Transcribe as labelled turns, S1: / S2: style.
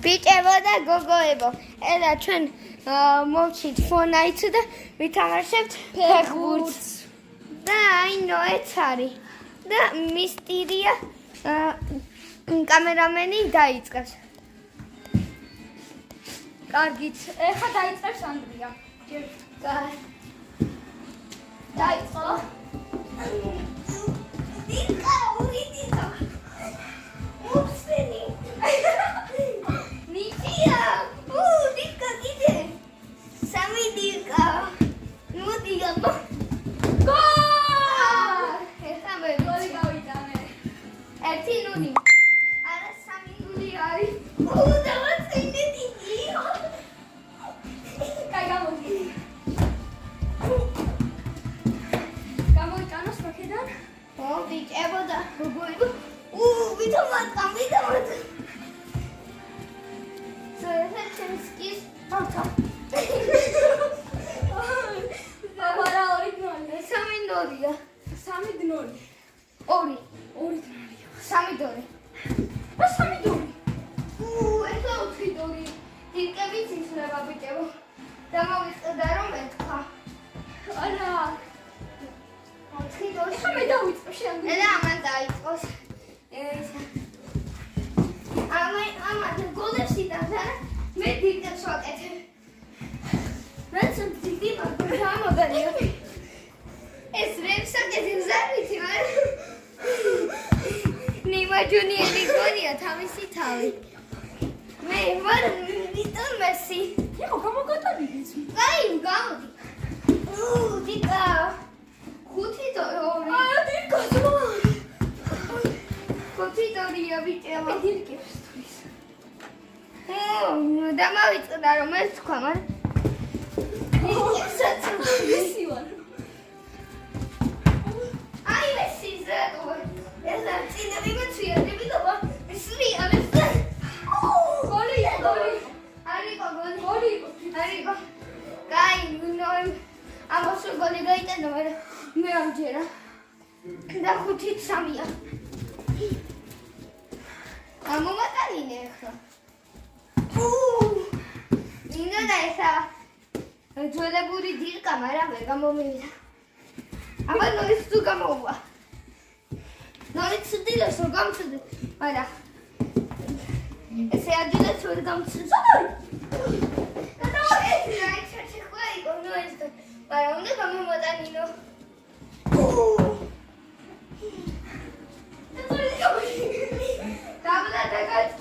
S1: ბიჭებო და გოგოებო, ელა ჩვენ მოვჩით ფონაიც და ვითამაშებთ ფეხბურთს. და აინო ეც არის. და მისტირია კამერამენი დაიწყებს.
S2: კარგით, ეხლა დაიწყებს ანდრია. დაიწყო.
S1: დიკა, ურიდიკა. упсენი. ნიჭია. დიკა კიდე. სამი დიკა. ნუ დიკა.
S2: გოლი გავიტანე.
S1: 1-0. არა 3-0 არის. დავაცინე დიდი.
S2: კაი გამოდი. გამოიტანო სწორედან.
S1: ბიჭებო და გოგოებო. ვითომად. სერჩენსკის ავტო.
S2: აბარა 2-0.
S1: 3-0-ია.
S2: 3-0.
S1: 2.
S2: 2-0.
S1: 3-2.
S2: და 3-2.
S1: ესა 4-2. დიკებით ისრება ბიჭებო. დამოვიწყდა რომ ეთქვა.
S2: არა.
S1: 4-2.
S2: ეხლა მე დავიწყო შენ.
S1: და ამან დაიწყოს. ამან გოლებში და მე დიკებს ვაკეთებ. რაც დიდი მაგალითად გამოდანია. ეს რევსაკეთი ზარვითი ვარ. ნიმა ჯუნიორი გონია თავისი თავი. მე ვარ ვიტონ მესი.
S2: ეხლა გამოგატანიდეს.
S1: აი, გამოდი. დიკა. 5-2.
S2: არა, დიკა ზო.
S1: 5-2-ია ბიჭებო.
S2: დიკებს თulis.
S1: დამავიწყდა რომ ეს თქვა, მაგრამ დიკებსაც
S2: მესი ვარ.
S1: აი მესი ზეთო. ეს არცინე მიმოწია, დებიდობა. მისლი არის.
S2: გოლი.
S1: არიყო გოლი.
S2: გოლი.
S1: არიყო. კაი, ნუ ამას გოლი გაიტანა, მაგრამ მე ამჯერა. და 5-3-ია. ამომატანინე ახლა. ნინო და ეხა ძველებური დირკა, მაგრამ ვერ გამომივიდა. აბა ნორის თუ გამოვა. ნორის ცდილეს რომ გამცდე, მაგრამ ესე ადგილას ვერ გამცდე. და ეს რაიჩი ხაიკო ნუ ეს და მაგრამ უნდა გამომატანინო. Давай, давай.